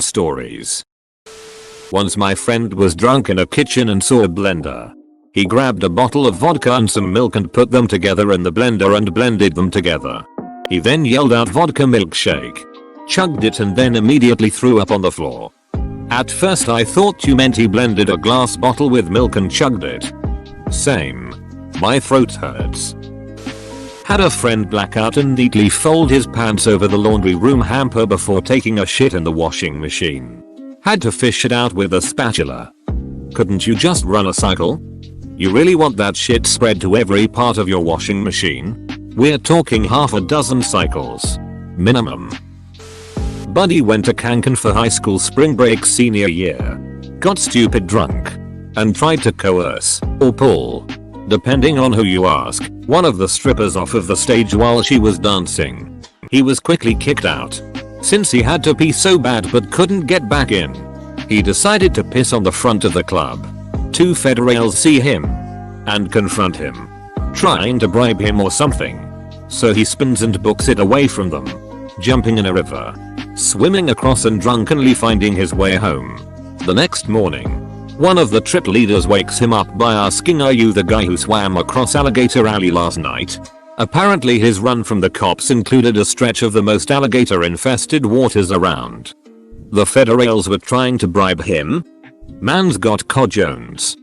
Stories. Once my friend was drunk in a kitchen and saw a blender. He grabbed a bottle of vodka and some milk and put them together in the blender and blended them together. He then yelled out vodka milkshake, chugged it and then immediately threw up on the floor. At first I thought you meant he blended a glass bottle with milk and chugged it. Same. My throat hurts. Had a friend black out and neatly fold his pants over the laundry room hamper before taking a shit in the washing machine. Had to fish it out with a spatula. Couldn't you just run a cycle? You really want that shit spread to every part of your washing machine? We're talking half a dozen cycles. Minimum. Buddy went to Cancun for high school spring break senior year. Got stupid drunk. And tried to coerce, or pull, depending on who you ask, one of the strippers off of the stage while she was dancing. He was quickly kicked out. Since he had to pee so bad but couldn't get back in, he decided to piss on the front of the club. Two federales see him and confront him, trying to bribe him or something. So he spins and books it away from them, jumping in a river, swimming across and drunkenly finding his way home. The next morning, one of the trip leaders wakes him up by asking, "Are you the guy who swam across Alligator Alley last night?" Apparently his run from the cops included a stretch of the most alligator infested waters around. The federales were trying to bribe him. Man's got cojones.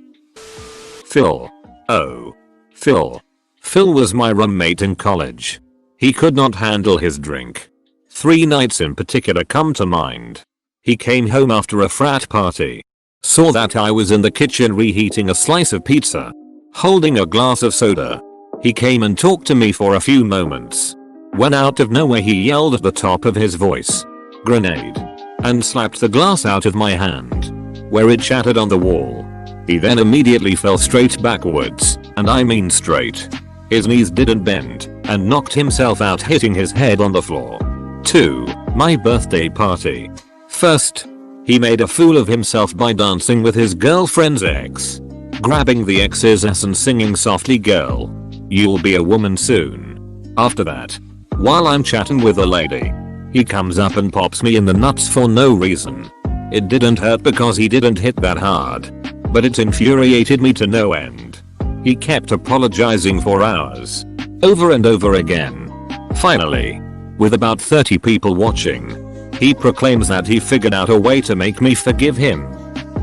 Phil. Oh. Phil. Phil was my roommate in college. He could not handle his drink. 3 nights in particular come to mind. He came home after a frat party. Saw that I was in the kitchen reheating a slice of pizza, holding a glass of soda. He came and talked to me for a few moments. When out of nowhere he yelled at the top of his voice, "Grenade," and slapped the glass out of my hand, where it shattered on the wall. He then immediately fell straight backwards, and I mean straight. His knees didn't bend, and knocked himself out hitting his head on the floor. 2. My birthday party. First, he made a fool of himself by dancing with his girlfriend's ex, grabbing the ex's ass and singing softly, "Girl, you'll be a woman soon." After that, while I'm chatting with a lady, he comes up and pops me in the nuts for no reason. It didn't hurt because he didn't hit that hard, but it infuriated me to no end. He kept apologizing for hours, over and over again. Finally, with about 30 people watching, he proclaims that he figured out a way to make me forgive him.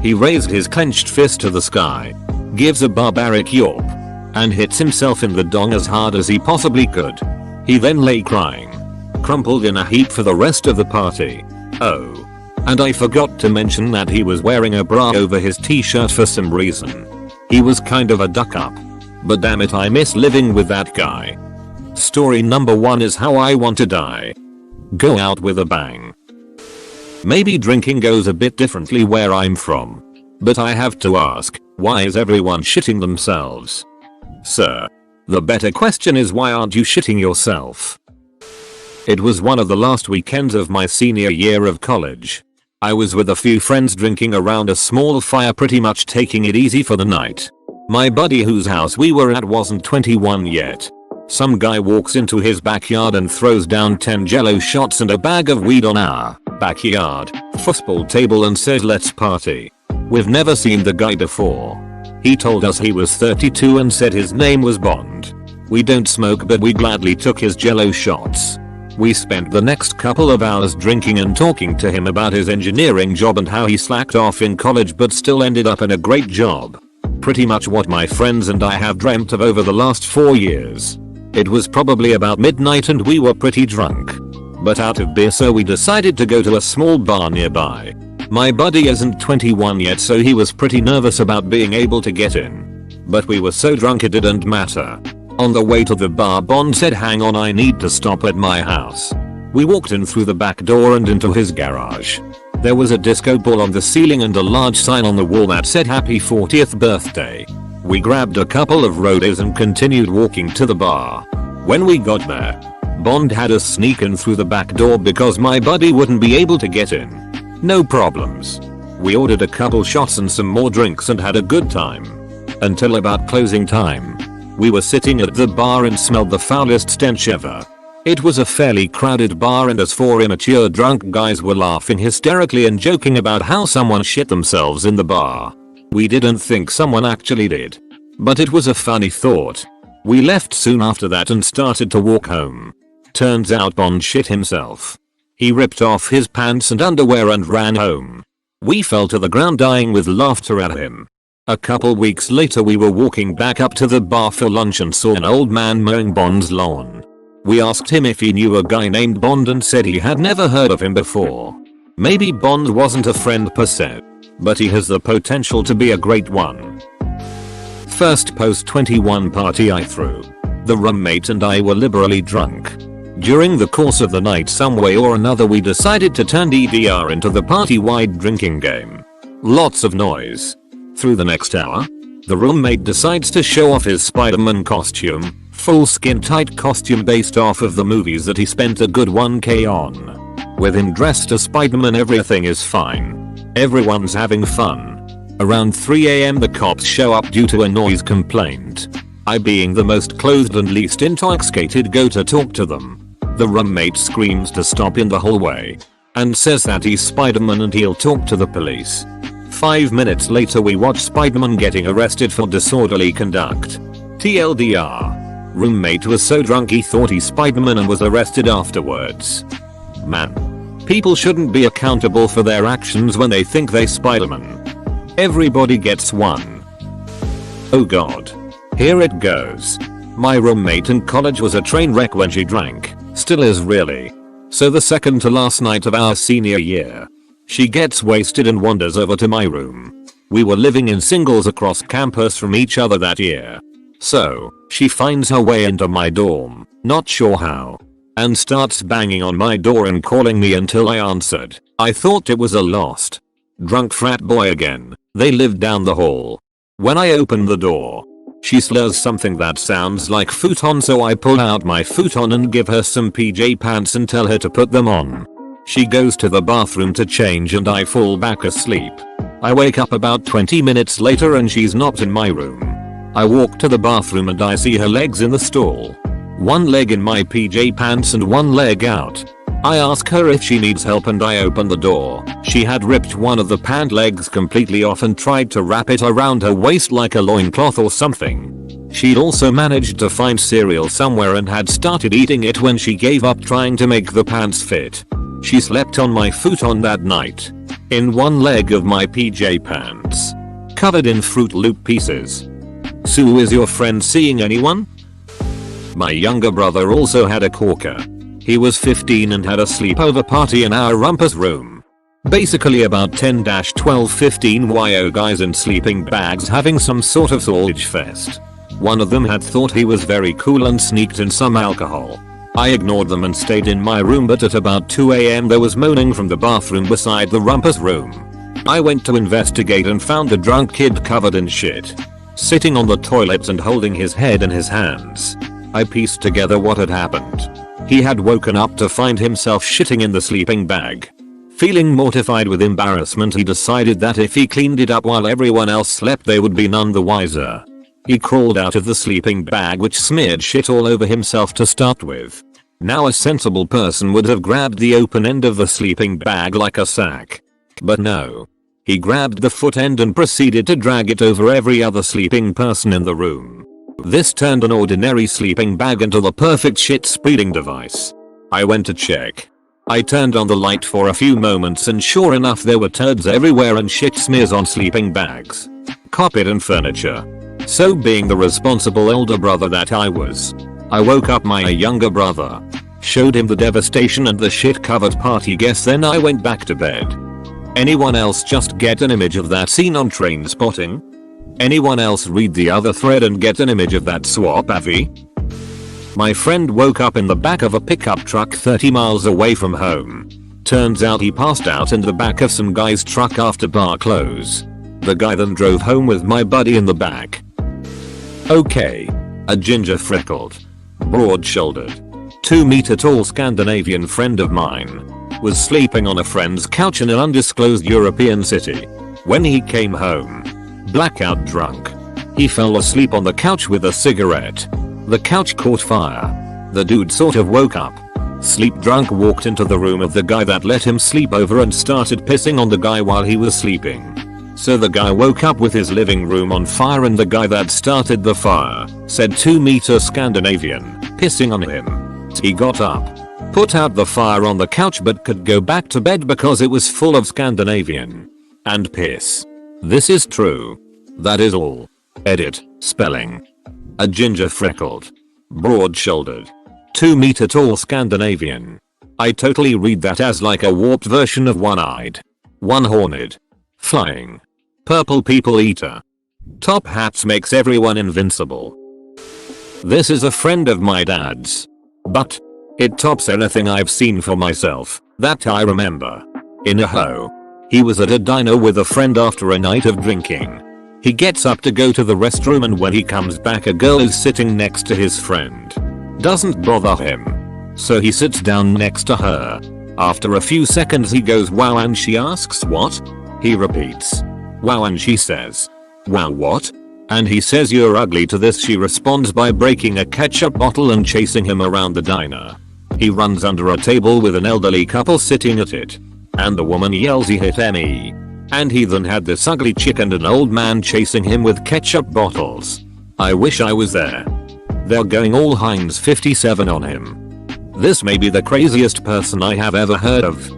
He raised his clenched fist to the sky, gives a barbaric yawp, and hits himself in the dong as hard as he possibly could. He then lay crying, crumpled in a heap for the rest of the party. Oh. And I forgot to mention that he was wearing a bra over his t-shirt for some reason. He was kind of a duck up. But damn it, I miss living with that guy. Story number 1 is how I want to die. Go out with a bang. Maybe drinking goes a bit differently where I'm from, but I have to ask, why is everyone shitting themselves? Sir, the better question is, why aren't you shitting yourself? It was one of the last weekends of my senior year of college. I was with a few friends drinking around a small fire, pretty much taking it easy for the night. My buddy whose house we were at wasn't 21 yet. Some guy walks into his backyard and throws down 10 jello shots and a bag of weed on our backyard football table and says, "Let's party." We've never seen the guy before. He told us he was 32 and said his name was Bond. We don't smoke, but we gladly took his jello shots. We spent the next couple of hours drinking and talking to him about his engineering job and how he slacked off in college but still ended up in a great job. Pretty much what my friends and I have dreamt of over the last 4 years. It was probably about midnight and we were pretty drunk, but out of beer, so we decided to go to a small bar nearby. My buddy isn't 21 yet, so he was pretty nervous about being able to get in. But we were so drunk it didn't matter. On the way to the bar, Bond said, "Hang on, I need to stop at my house." We walked in through the back door and into his garage. There was a disco ball on the ceiling and a large sign on the wall that said "Happy 40th birthday." We grabbed a couple of roadies and continued walking to the bar. When we got there, Bond had us sneak in through the back door because my buddy wouldn't be able to get in. No problems. We ordered a couple shots and some more drinks and had a good time. Until about closing time. We were sitting at the bar and smelled the foulest stench ever. It was a fairly crowded bar and as four immature drunk guys were laughing hysterically and joking about how someone shit themselves in the bar. We didn't think someone actually did. But it was a funny thought. We left soon after that and started to walk home. Turns out Bond shit himself. He ripped off his pants and underwear and ran home. We fell to the ground dying with laughter at him. A couple weeks later we were walking back up to the bar for lunch and saw an old man mowing Bond's lawn. We asked him if he knew a guy named Bond and said he had never heard of him before. Maybe Bond wasn't a friend per se, but he has the potential to be a great one. First post 21 party I threw. The roommate and I were liberally drunk. During the course of the night some way or another we decided to turn DDR into the party-wide drinking game. Lots of noise. Through the next hour, the roommate decides to show off his Spider-Man costume. Full skin tight costume based off of the movies that he spent a good 1k on. With him dressed as Spider-Man everything is fine. Everyone's having fun. Around 3 AM the cops show up due to a noise complaint. I being the most clothed and least intoxicated go to talk to them. The roommate screams to stop in the hallway. And says that he's Spider-Man and he'll talk to the police. 5 minutes later we watch Spider-Man getting arrested for disorderly conduct. TLDR. Roommate was so drunk he thought he's Spider-Man and was arrested afterwards. Man. People shouldn't be accountable for their actions when they think they Spider-Man. Everybody gets one. Oh god. Here it goes. My roommate in college was a train wreck when she drank. Still is really. So the second to last night of our senior year, she gets wasted and wanders over to my room. We were living in singles across campus from each other that year. So, she finds her way into my dorm, not sure how, and starts banging on my door and calling me until I answered. I thought it was a lost drunk frat boy again. They lived down the hall. When I opened the door, she slurs something that sounds like futon, so I pull out my futon and give her some PJ pants and tell her to put them on. She goes to the bathroom to change and I fall back asleep. I wake up about 20 minutes later and she's not in my room. I walk to the bathroom and I see her legs in the stall. One leg in my PJ pants and one leg out. I ask her if she needs help and I open the door. She had ripped one of the pant legs completely off and tried to wrap it around her waist like a loincloth or something. She'd also managed to find cereal somewhere and had started eating it when she gave up trying to make the pants fit. She slept on my futon that night. In one leg of my PJ pants. Covered in Fruit Loop pieces. Sue, is your friend seeing anyone? My younger brother also had a corker. He was 15 and had a sleepover party in our rumpus room. Basically about 10-12-15 YO guys in sleeping bags having some sort of sausage fest. One of them had thought he was very cool and sneaked in some alcohol. I ignored them and stayed in my room, but at about 2 AM there was moaning from the bathroom beside the rumpus room. I went to investigate and found a drunk kid covered in shit, sitting on the toilet and holding his head in his hands. I pieced together what had happened. He had woken up to find himself shitting in the sleeping bag. Feeling mortified with embarrassment, he decided that if he cleaned it up while everyone else slept they would be none the wiser. He crawled out of the sleeping bag, which smeared shit all over himself to start with. Now a sensible person would have grabbed the open end of the sleeping bag like a sack. But no. He grabbed the foot end and proceeded to drag it over every other sleeping person in the room. This turned an ordinary sleeping bag into the perfect shit spreading device. I went to check. I turned on the light for a few moments and sure enough there were turds everywhere and shit smears on sleeping bags, carpet and furniture. So being the responsible older brother that I was, I woke up my younger brother, showed him the devastation and the shit covered party guest, then I went back to bed. Anyone else just get an image of that scene on Train Spotting? Anyone else read the other thread and get an image of that swap Avi? My friend woke up in the back of a pickup truck 30 miles away from home. Turns out he passed out in the back of some guy's truck after bar close. The guy then drove home with my buddy in the back. Okay. A ginger freckled, broad-shouldered, 2-meter tall Scandinavian friend of mine was sleeping on a friend's couch in an undisclosed European city. When he came home, blackout drunk, he fell asleep on the couch with a cigarette. The couch caught fire. The dude sort of woke up. Sleep drunk, walked into the room of the guy that let him sleep over and started pissing on the guy while he was sleeping. So the guy woke up with his living room on fire, and the guy that started the fire said 2-meter Scandinavian, pissing on him. He got up, put out the fire on the couch, but could go back to bed because it was full of Scandinavian and piss. This is true. That is all. Edit. Spelling. A ginger freckled, broad-shouldered, 2-meter tall Scandinavian. I totally read that as like a warped version of one-eyed, one-horned, flying, purple people eater. Top hats makes everyone invincible. This is a friend of my dad's, but it tops anything I've seen for myself that I remember. In a hoe. He was at a diner with a friend after a night of drinking. He gets up to go to the restroom, and when he comes back, a girl is sitting next to his friend. Doesn't bother him. So he sits down next to her. After a few seconds he goes, "Wow," and she asks, "What?" He repeats, "Wow," and she says, "Wow, what?" And he says, "You're ugly." To this she responds by breaking a ketchup bottle and chasing him around the diner. He runs under a table with an elderly couple sitting at it. And the woman yells, "He hit me." And he then had this ugly chick and an old man chasing him with ketchup bottles. I wish I was there. They're going all Heinz 57 on him. This may be the craziest person I have ever heard of.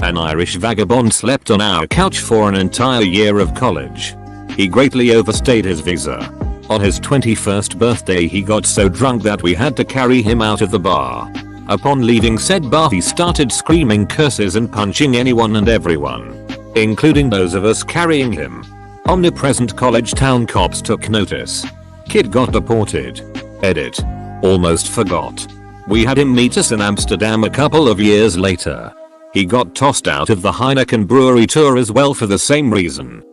An Irish vagabond slept on our couch for an entire year of college. He greatly overstayed his visa. On his 21st birthday he got so drunk that we had to carry him out of the bar. Upon leaving said bar he started screaming curses and punching anyone and everyone, including those of us carrying him. Omnipresent college town cops took notice. Kid got deported. Edit. Almost forgot. We had him meet us in Amsterdam a couple of years later. He got tossed out of the Heineken brewery tour as well for the same reason.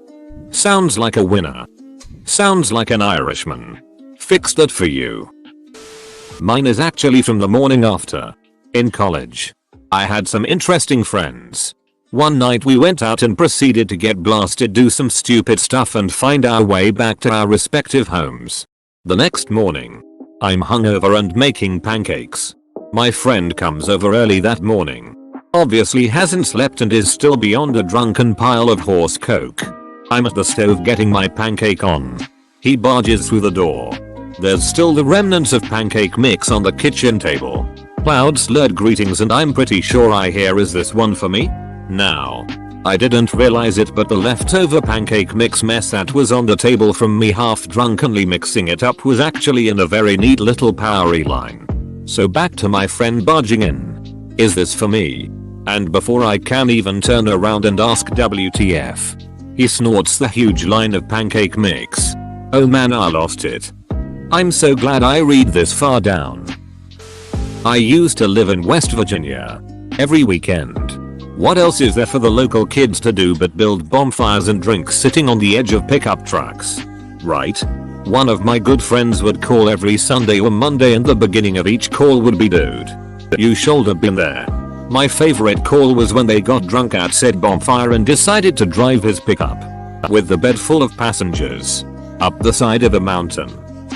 Sounds like a winner. Sounds like an Irishman. Fixed that for you. Mine is actually from the morning after. In college. I had some interesting friends. One night we went out and proceeded to get blasted, do some stupid stuff, and find our way back to our respective homes. The next morning, I'm hungover and making pancakes. My friend comes over early that morning. Obviously hasn't slept and is still beyond a drunken pile of horse coke. I'm at the stove getting my pancake on. He barges through the door. There's still the remnants of pancake mix on the kitchen table. Loud slurred greetings, and I'm pretty sure I hear, "Is this one for me?" Now, I didn't realize it, but the leftover pancake mix mess that was on the table from me half drunkenly mixing it up was actually in a very neat little powery line. So back to my friend barging in. "Is this for me?" And before I can even turn around and ask WTF, he snorts the huge line of pancake mix. Oh man, I lost it. I'm so glad I read this far down. I used to live in West Virginia. Every weekend, what else is there for the local kids to do but build bonfires and drink sitting on the edge of pickup trucks? Right? One of my good friends would call every Sunday or Monday, and the beginning of each call would be, "Dude, you should have been there." My favorite call was when they got drunk at said bonfire and decided to drive his pickup, with the bed full of passengers, up the side of a mountain.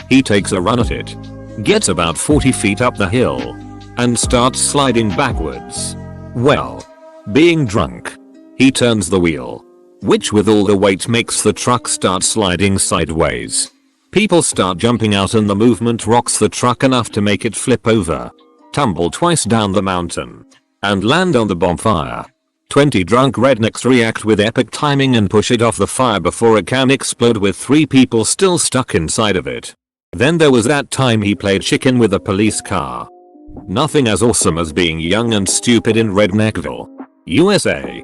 He takes a run at it, gets about 40 feet up the hill, and starts sliding backwards. Well, being drunk, he turns the wheel, which with all the weight makes the truck start sliding sideways. People start jumping out and the movement rocks the truck enough to make it flip over, tumble twice down the mountain, and land on the bonfire. 20 drunk rednecks react with epic timing and push it off the fire before it can explode with 3 people still stuck inside of it. Then there was that time he played chicken with a police car. Nothing as awesome as being young and stupid in Redneckville, USA.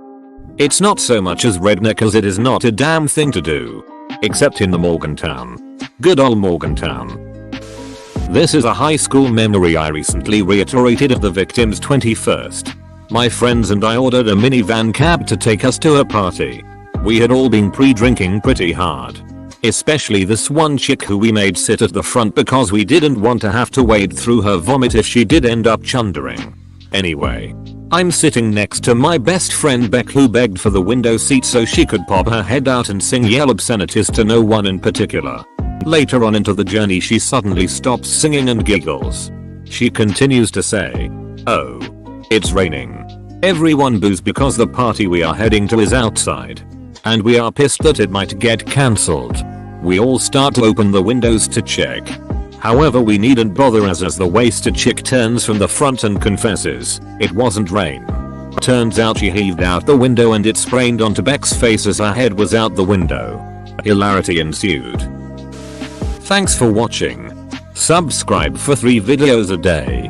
It's not so much as redneck as it is not a damn thing to do. Except in the Morgantown. Good ol' Morgantown. This is a high school memory I recently reiterated of the victim's 21st. My friends and I ordered a minivan cab to take us to a party. We had all been pre-drinking pretty hard. Especially this one chick who we made sit at the front because we didn't want to have to wade through her vomit if she did end up chundering. Anyway, I'm sitting next to my best friend Beck, who begged for the window seat so she could pop her head out and sing yell obscenities to no one in particular. Later on into the journey she suddenly stops singing and giggles. She continues to say, "Oh, it's raining. Everyone boos because the party we are heading to is outside. And we are pissed that it might get cancelled." We all start to open the windows to check. However, we needn't bother as the wasted chick turns from the front and confesses it wasn't rain. Turns out she heaved out the window and it sprained onto Beck's face as her head was out the window. Hilarity ensued. Thanks for watching. Subscribe for 3 videos a day.